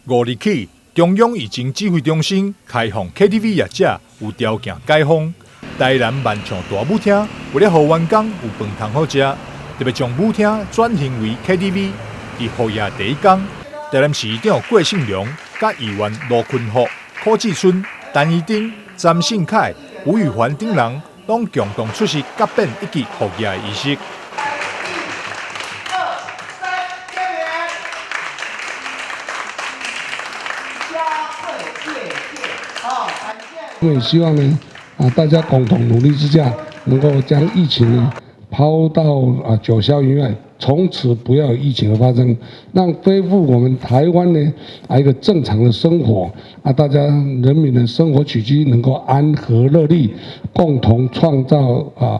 5日起，中央疫情指挥中心开放 KTV 业者有条件解封。台南万象大舞厅为了让员工有饭通好食，特别将舞厅转型为 KTV。伫复业第一天，台南市长郭姓良、甲议员罗坤福、柯志春、陈宜丁、詹信凯、吴宇环等人，拢共同出席甲变一级复业仪式。我也希望呢，大家共同努力之下，能够将疫情呢抛到九霄云外，从此不要有疫情的发生，让恢复我们台湾呢一个正常的生活大家人民的生活起居能够安和乐利，共同创造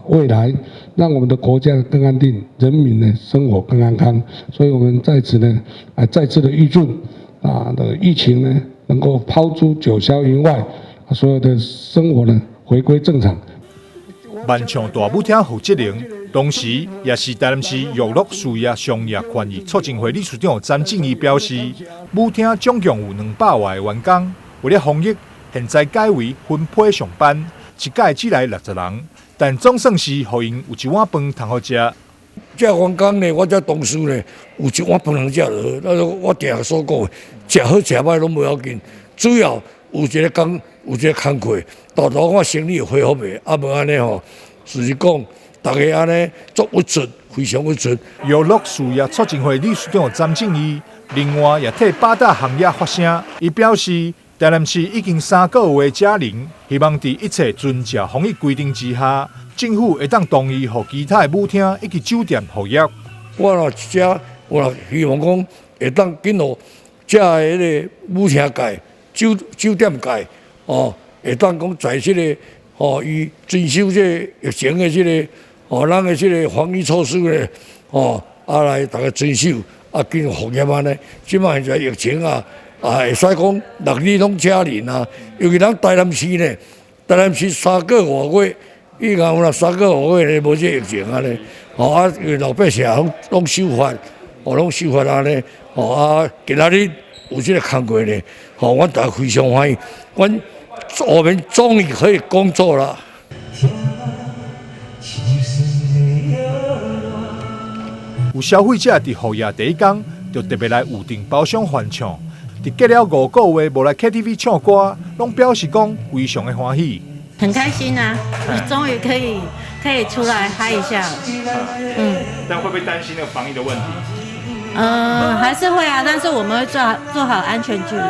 未来，让我们的国家更安定，人民呢生活更安康。所以我们在此呢再次的预祝的疫情呢能够抛诸九霄云外。所有的生活呢回归正常。万象大舞厅负责人，同时也是台南市娱乐事业商业权益促进会理事长詹正义表示，舞厅总共有200外的员工，为了防疫，现在改为分批上班，一届只来60人，但总算是让因有一碗饭通好食。这员工呢，我这同事呢，有一碗饭通食就好。那我定下所讲的，食好食歹拢无要紧，主要有一个工。有这个工课，到头我生意有恢复未？无安尼吼，就是讲大家安尼足有出，非常有出。娱乐事业促进会理事长詹正义，另外也替8大行业发声。伊表示，台南市已经3个月加零，希望在一切遵照防疫规定之下，政府会当同意予其他的舞厅以及酒店复业。我若我希望讲会当紧互这个迄个舞厅界、酒店界。会当讲在这个伊遵守这疫情的这个咱的这个防疫措施咧，来大家遵守，紧复业安尼。即摆现在疫情会使讲6日拢加零尤其咱台南市呢，台南市3个多月，以前有3个多月咧无这疫情咧，老百姓拢守法，拢守法安尼，今仔日有这个工课咧，我大家非常欢迎，我们终于可以工作了。有消费者伫复业第一天，就特别来预订包厢欢唱。伫隔了5个月无来 KTV 唱歌，拢表示讲非常的欢喜。很开心终于可以出来嗨一下了。但会不会担心那个防疫的问题？还是会但是我们会做好安全距离。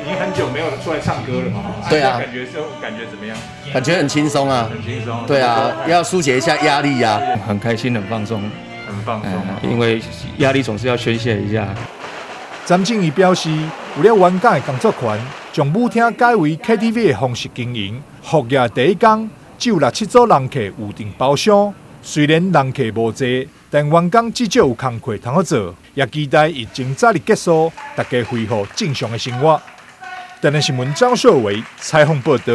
已经很久没有出来唱歌了嘛？对啊，感觉怎么样？感觉很轻松很轻松。对要疏解一下压力很开心，很放松，很放松。因为压力总是要宣泄一下。詹正义表示，为了员工的工作权，将舞厅改为 KTV 的方式经营。复业第一天，只有6-7组人客预订包厢。虽然人客无济，但员工至少有工课通好做，也期待疫情早日结束，大家恢复正常的生活。台南新闻张秀维采访报道。